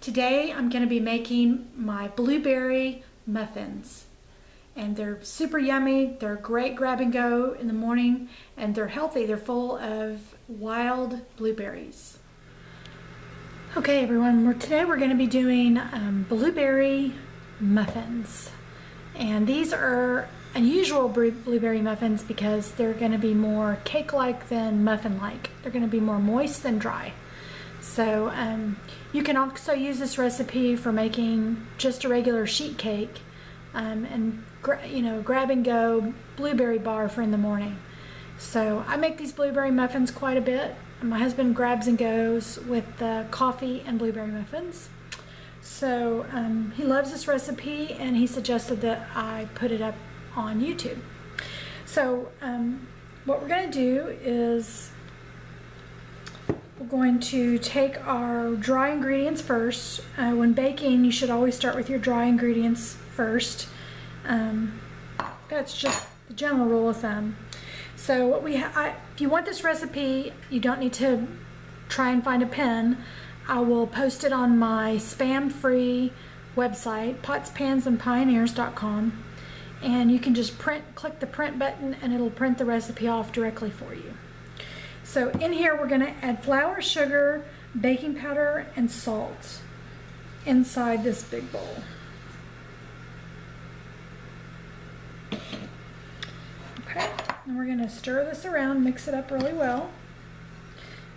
Today I'm going to be making my blueberry muffins, and they're super yummy. They're great grab and go in the morning, and they're healthy. They're full of wild blueberries. Okay everyone, today we're going to be doing blueberry muffins, and these are unusual blueberry muffins because they're going to be more cake-like than muffin-like. They're going to be more moist than dry. So you can also use this recipe for making just a regular sheet cake and grab and go blueberry bar for in the morning. So I make these blueberry muffins quite a bit. My husband grabs and goes with the coffee and blueberry muffins. So he loves this recipe, and he suggested that I put it up on YouTube. So what we're going to do is we're going to take our dry ingredients first. When baking, you should always start with your dry ingredients first. That's just the general rule of thumb. So what if you want this recipe, you don't need to try and find a pen. I will post it on my spam-free website, potspansandpioneers.com, and you can just click the print button, and it'll print the recipe off directly for you. So in here we're going to add flour, sugar, baking powder, and salt inside this big bowl. Okay, and we're going to stir this around, mix it up really well.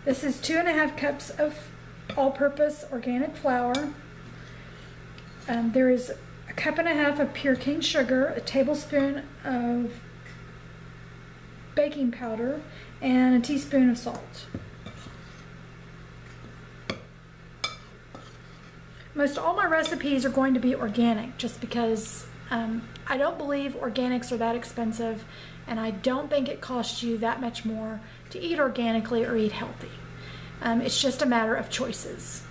This is 2½ cups of all-purpose organic flour. There is 1½ cups of pure cane sugar, a tablespoon of baking powder, and a teaspoon of salt. Most all my recipes are going to be organic, just because I don't believe organics are that expensive, and I don't think it costs you that much more to eat organically or eat healthy. It's just a matter of choices.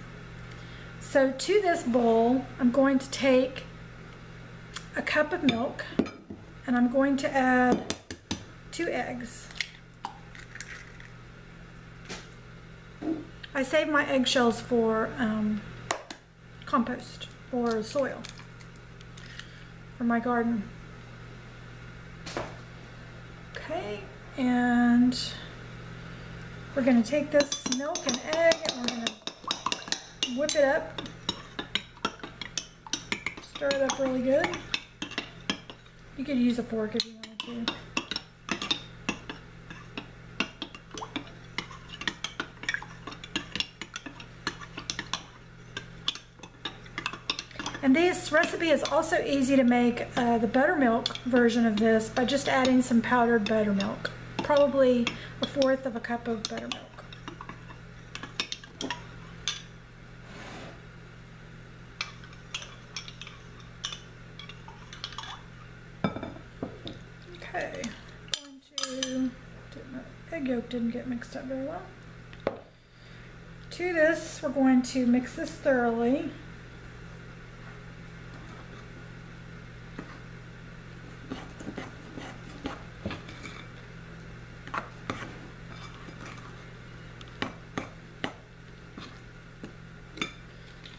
So to this bowl, I'm going to take a cup of milk, and I'm going to add 2 eggs. I save my eggshells for compost or soil for my garden. Okay, and we're going to take this milk and egg and we're going to whip it up, stir it up really good. You could use a fork if you wanted to. And this recipe is also easy to make the buttermilk version of this by just adding some powdered buttermilk, probably 1/4 cup of buttermilk. Okay, egg yolk didn't get mixed up very well. To this, we're going to mix this thoroughly.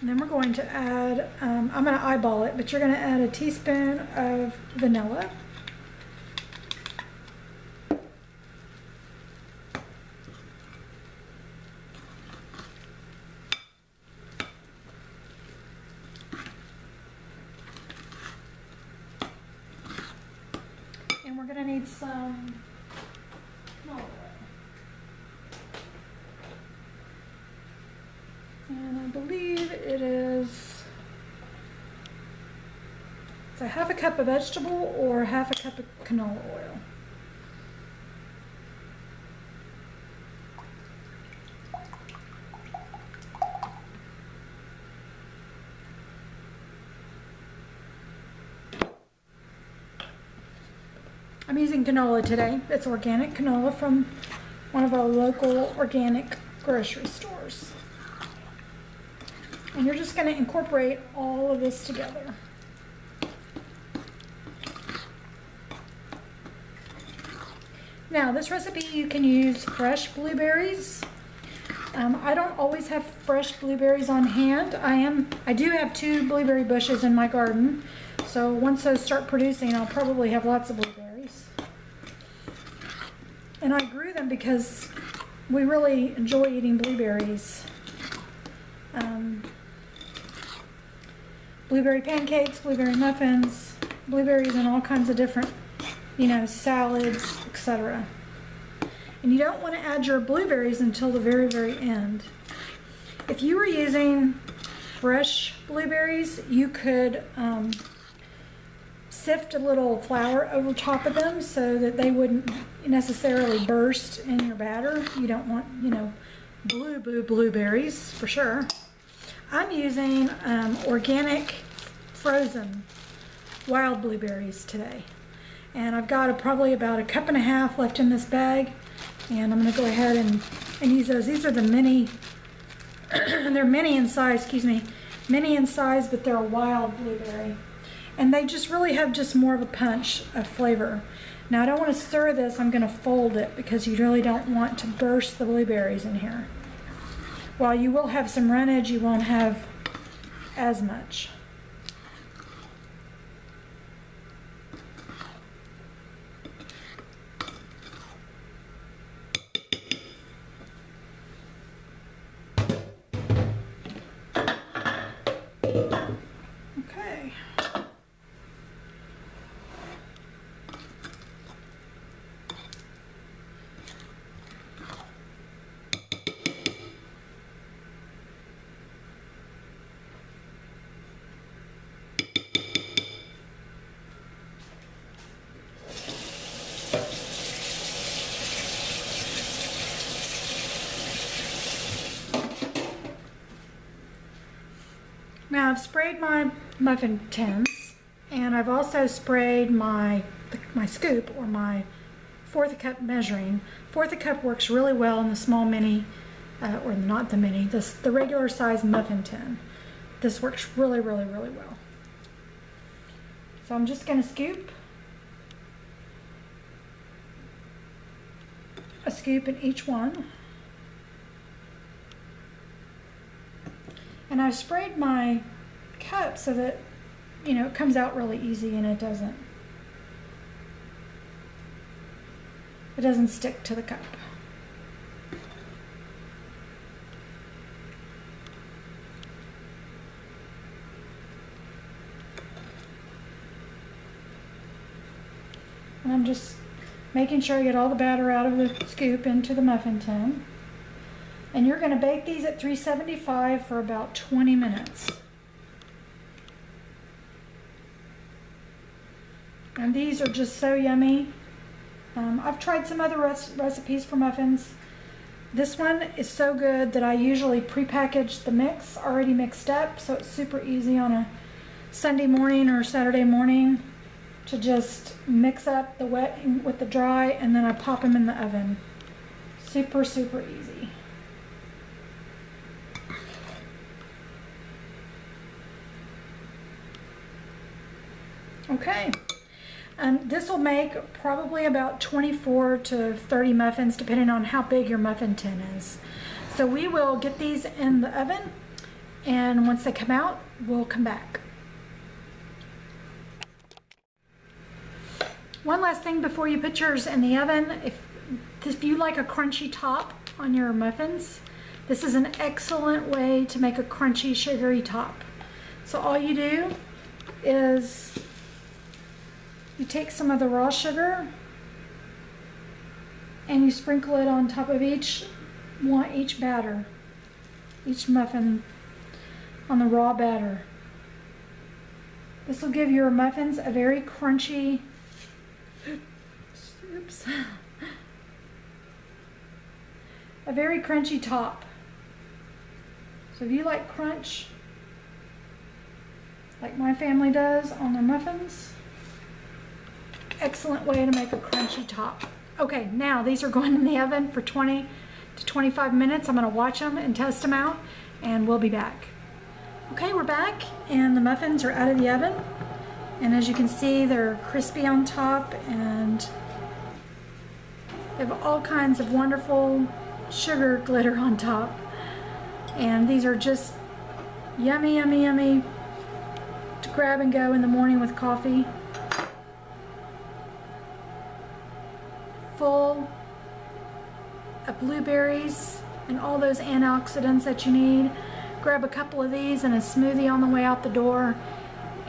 And then we're going to add, I'm going to eyeball it, but you're going to add a teaspoon of vanilla. And we're going to need some canola oil. And I believe it is, it's 1/2 cup of vegetable or 1/2 cup of canola oil. I'm using canola today. It's organic canola from one of our local organic grocery stores. And you're just going to incorporate all of this together. Now, this recipe you can use fresh blueberries I don't always have fresh blueberries on hand. I do have 2 blueberry bushes in my garden, so once those start producing, I'll probably have lots of blueberries. And I grew them because we really enjoy eating blueberries. Blueberry pancakes, blueberry muffins, blueberries in all kinds of different, salads, etc. And you don't want to add your blueberries until the very, very end. If you were using fresh blueberries, you could sift a little flour over top of them so that they wouldn't necessarily burst in your batter. You don't want, blueberries for sure. I'm using organic frozen wild blueberries today. And I've got probably about 1.5 cups left in this bag. And I'm going to go ahead and use those. These are the mini, they're mini in size, mini in size, but they're a wild blueberry. And they just really have just more of a punch of flavor. Now I don't want to stir this, I'm going to fold it because you really don't want to burst the blueberries in here. While you will have some runnage, you won't have as much. Okay. Now I've sprayed my muffin tins, and I've also sprayed my scoop, or my 1/4 cup measuring. 1/4 cup works really well in the small mini, or not the mini, the regular size muffin tin. This works really, really, really well. So I'm just going to scoop a scoop in each one. And I've sprayed my cup so that, it comes out really easy and it doesn't stick to the cup. And I'm just making sure I get all the batter out of the scoop into the muffin tin. And you're going to bake these at 375 for about 20 minutes. And these are just so yummy. I've tried some other recipes for muffins. This one is so good that I usually pre-package the mix already mixed up, so it's super easy on a Sunday morning or Saturday morning to just mix up the wet with the dry, and then I pop them in the oven. Super, super easy. Okay, this will make probably about 24 to 30 muffins depending on how big your muffin tin is. So we will get these in the oven, and once they come out, we'll come back. One last thing before you put yours in the oven, if you like a crunchy top on your muffins, this is an excellent way to make a crunchy, sugary top. So all you do is you take some of the raw sugar and you sprinkle it on top of each batter, each muffin on the raw batter. This will give your muffins a very crunchy, a very crunchy top. So if you like crunch, like my family does on their muffins, excellent way to make a crunchy top. Okay, now these are going in the oven for 20 to 25 minutes. I'm going to watch them and test them out, and we'll be back. Okay, we're back, and the muffins are out of the oven. And as you can see, they're crispy on top, and they have all kinds of wonderful sugar glitter on top. And these are just yummy, yummy, yummy to grab and go in the morning with coffee. Full of blueberries and all those antioxidants that you need. Grab a couple of these and a smoothie on the way out the door,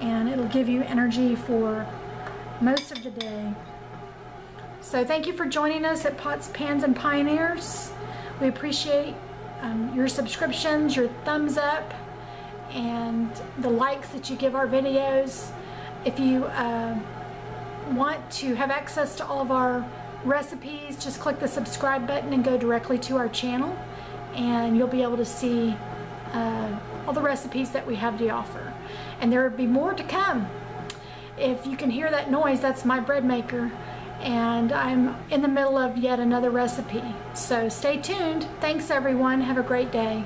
and it'll give you energy for most of the day. So thank you for joining us at Pots, Pans, and Pioneers. We appreciate your subscriptions, your thumbs up, and the likes that you give our videos. If you want to have access to all of our recipes, just click the subscribe button and go directly to our channel, and you'll be able to see all the recipes that we have to offer. And there will be more to come. If you can hear that noise, that's my bread maker, and I'm in the middle of yet another recipe. So stay tuned. Thanks everyone. Have a great day.